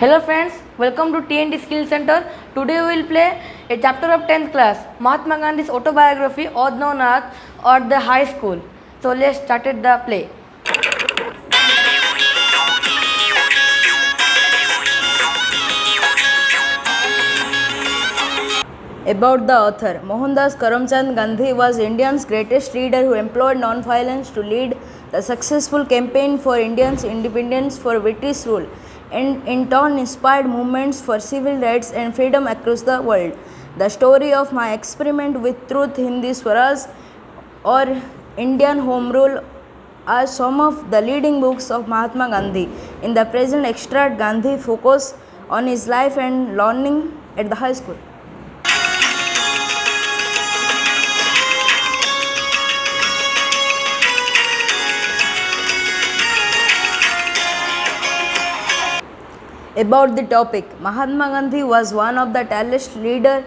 Hello friends, welcome to TNT Skill Center. Today we will play a chapter of 10th class, Mahatma Gandhi's autobiography, or known as at the high school. So let's start the play. About the author, Mohandas Karamchand Gandhi was India's greatest leader who employed non-violence to lead the successful campaign for Indians' independence from British rule, and in turn inspired movements for civil rights and freedom across the world. The story of my experiment with truth, Hindi Swaraj or Indian Home Rule are some of the leading books of Mahatma Gandhi. In the present extract, Gandhi focused on his life and learning at the high school. About the topic, Mahatma Gandhi was one of the tallest leaders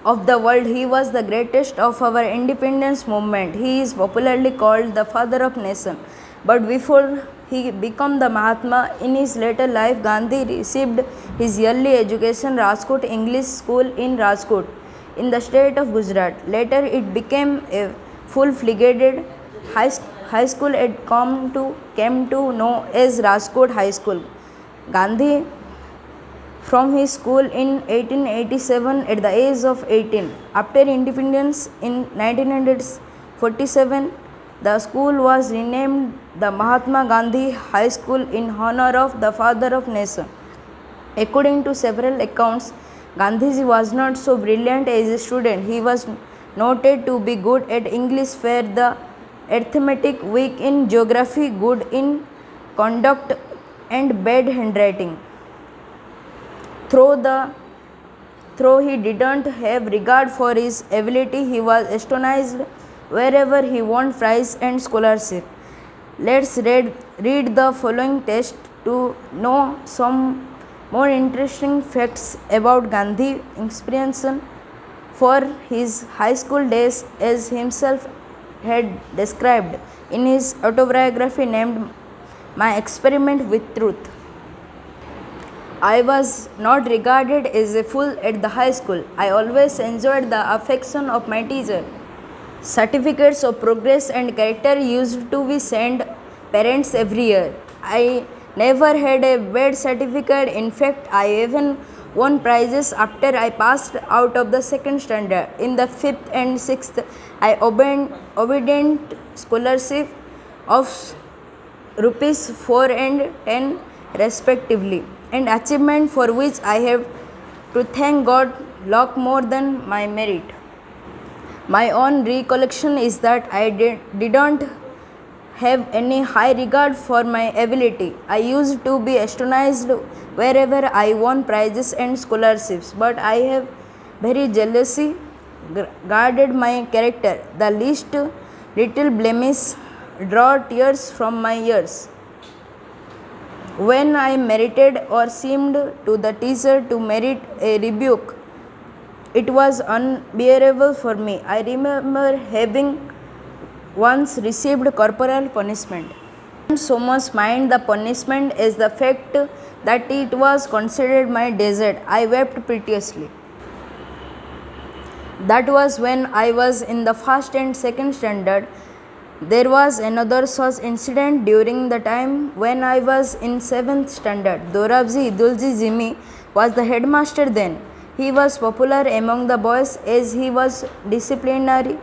of the world. He was the greatest of our independence movement. He is popularly called the father of nation. But before he became the Mahatma, in his later life, Gandhi received his early education Rajkot English School in Rajkot, in the state of Gujarat. Later, it became a full-fledged high school and came to know as Rajkot High School. Gandhi from his school in 1887 at the age of 18. After independence in 1947, the school was renamed the Mahatma Gandhi High School in honor of the father of nation. According to several accounts, Gandhiji was not so brilliant as a student. He was noted to be good at English, fair the arithmetic, weak in geography, good in conduct, and bad handwriting. Though he didn't have regard for his ability, he was astonished wherever he won prize and scholarship. Let's read the following text to know some more interesting facts about Gandhi's experience for his high school days, as himself had described in his autobiography named My Experiment with Truth. I was not regarded as a fool at the high school. I always enjoyed the affection of my teacher. Certificates of progress and character used to be sent parents every year. I never had a bad certificate. In fact, I even won prizes after I passed out of the second standard. In the fifth and sixth, I obtained scholarship of rupees 4 and 10 respectively, and achievement for which I have to thank God luck more than my merit. My own recollection is that I didn't have any high regard for my ability. I used to be astonished wherever I won prizes and scholarships, but I have very jealously guarded my character. The least little blemish draw tears from my ears. When I merited or seemed to the teacher to merit a rebuke, it was unbearable for me. I remember having once received corporal punishment. I didn't so much mind the punishment as the fact that it was considered my desert. I wept piteously. That was when I was in the first and second standard. There was another such incident during the time when I was in 7th standard. Dorabji Edulji Gimi was the headmaster then. He was popular among the boys as he was disciplinary,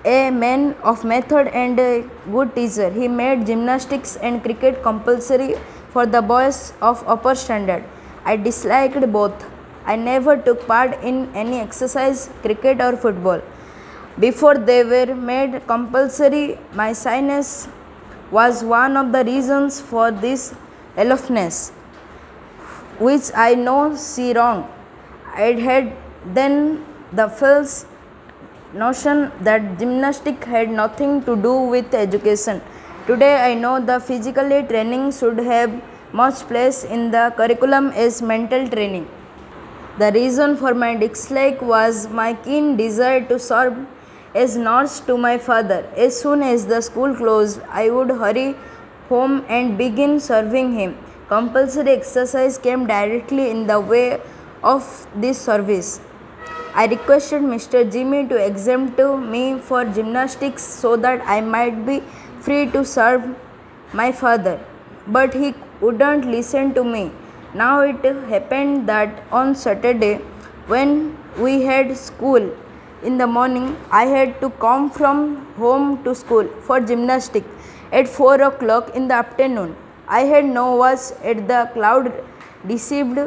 a man of method and a good teacher. He made gymnastics and cricket compulsory for the boys of upper standard. I disliked both. I never took part in any exercise, cricket or football. Before they were made compulsory, my shyness was one of the reasons for this aloofness, which I know see wrong. I had then the false notion that gymnastics had nothing to do with education. Today I know the physical training should have much place in the curriculum as mental training. The reason for my dislike was my keen desire to serve as nurse to my father. As soon as the school closed, I would hurry home and begin serving him. compulsory exercise came directly in the way of this service. I requested Mr. Jimmy to exempt me for gymnastics so that I might be free to serve my father, but he wouldn't listen to me. Now it happened that on Saturday, when we had school in the morning, I had to come from home to school for gymnastics at 4 o'clock in the afternoon. I had no watch at the cloud deceived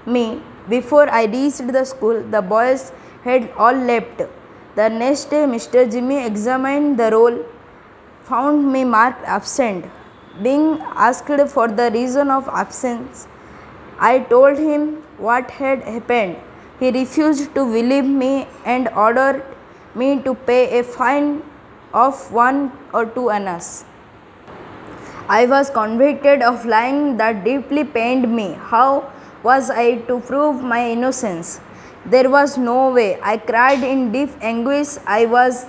me. Before I reached the school, the boys had all left. The next day, Mr. Jimmy examined the roll, found me marked absent. Being asked for the reason of absence, I told him what had happened. He refused to believe me and ordered me to pay a fine of 1 or 2 annas. I was convicted of lying that deeply pained me. How was I to prove my innocence? There was no way. I cried in deep anguish. I was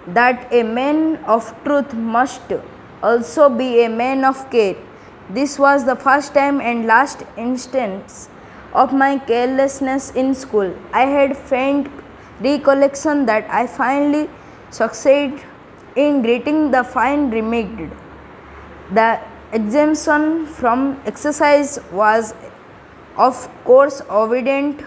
that a man of truth must also be a man of care. This was the first time and last instance of my carelessness in school. I had faint recollection that I finally succeeded in getting the fine remitted. The exemption from exercise was of course evident,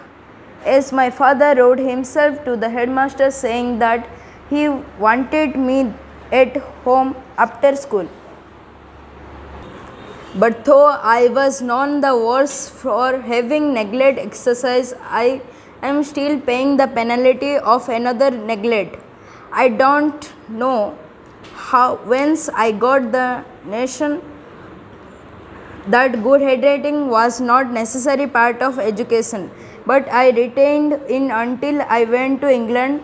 as my father wrote himself to the headmaster saying that he wanted me at home after school. But though I was none the worse for having neglected exercise, I am still paying the penalty of another neglect. I don't know whence I got the notion that good handwriting was not necessary part of education, but I retained it until I went to England,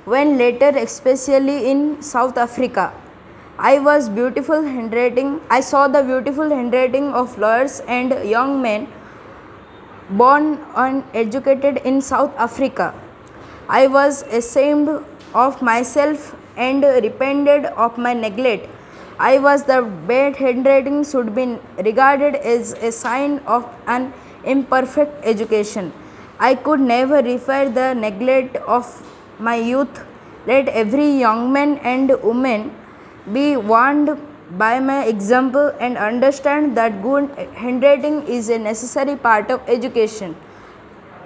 when later especially in South Africa. I saw the beautiful handwriting of lawyers and young men born and educated in South Africa. I was ashamed of myself and repented of my neglect. I was the bad handwriting should be regarded as a sign of an imperfect education. I could never repair the neglect of my youth. Let every young man and woman be warned by my example and understand that good handwriting is a necessary part of education.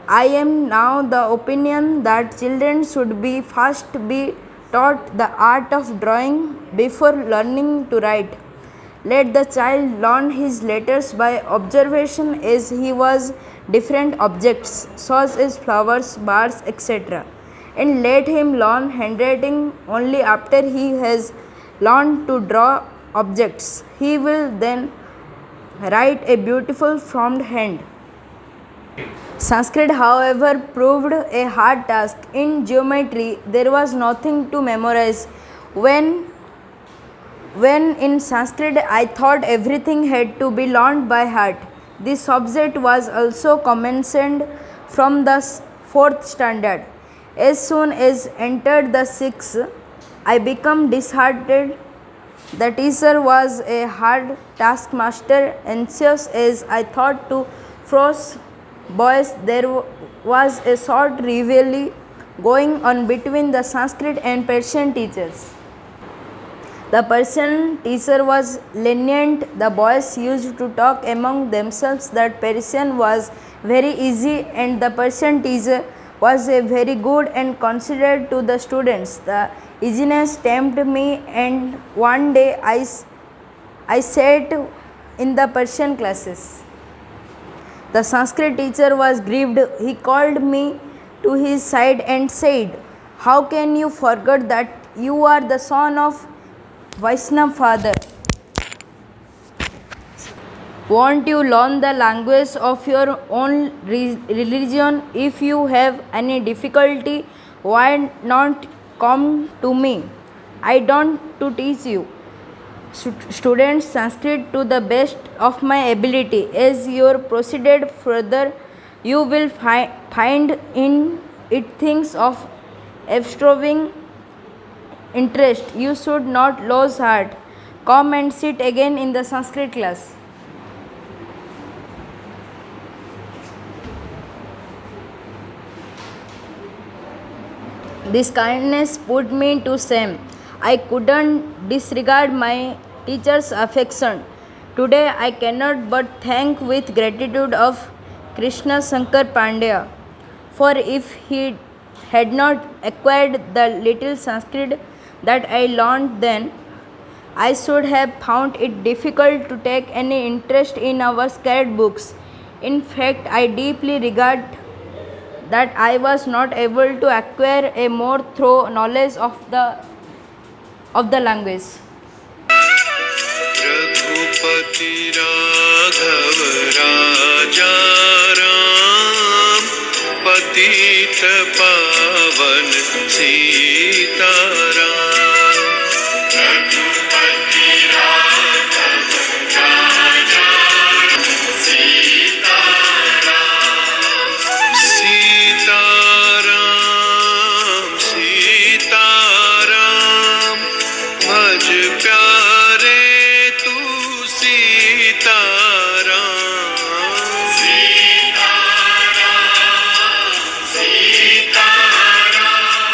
I am now the opinion that children should be first be taught the art of drawing before learning to write. Let the child learn his letters by observation as he was different objects such as flowers, birds, etc. And let him learn handwriting only after he has learned to draw objects. He will then write a beautiful formed hand. Sanskrit, however, proved a hard task. In geometry, there was nothing to memorize. When in Sanskrit, I thought everything had to be learned by heart. This subject was also commenced from the 4th standard. As soon as entered the 6th, I became disheartened. The teacher was a hard taskmaster, anxious as I thought to force boys. There was a short rivalry going on between the Sanskrit and Persian teachers. The Persian teacher was lenient. The boys used to talk among themselves that Persian was very easy and the Persian teacher was a very good and considerate to the students. The easiness tempted me, and one day I sat in the Persian classes. The Sanskrit teacher was grieved. He called me to his side and said, "How can you forget that you are the son of Vaishnav father? Won't you learn the language of your own religion? If you have any difficulty, why not come to me? I don't to teach you students Sanskrit to the best of my ability. As you proceed further, you will find in it things of absorbing interest. You should not lose heart. Come and sit again in the Sanskrit class." This kindness put me to shame. I couldn't disregard my teacher's affection. Today I cannot but thank with gratitude of Krishna Shankar Pandya, for if he had not acquired the little Sanskrit that I learned then, I should have found it difficult to take any interest in our scared books. In fact, I deeply regret that I was not able to acquire a more thorough knowledge of the language. Raghupati Raghav राजा राम पतित पावन सीताराम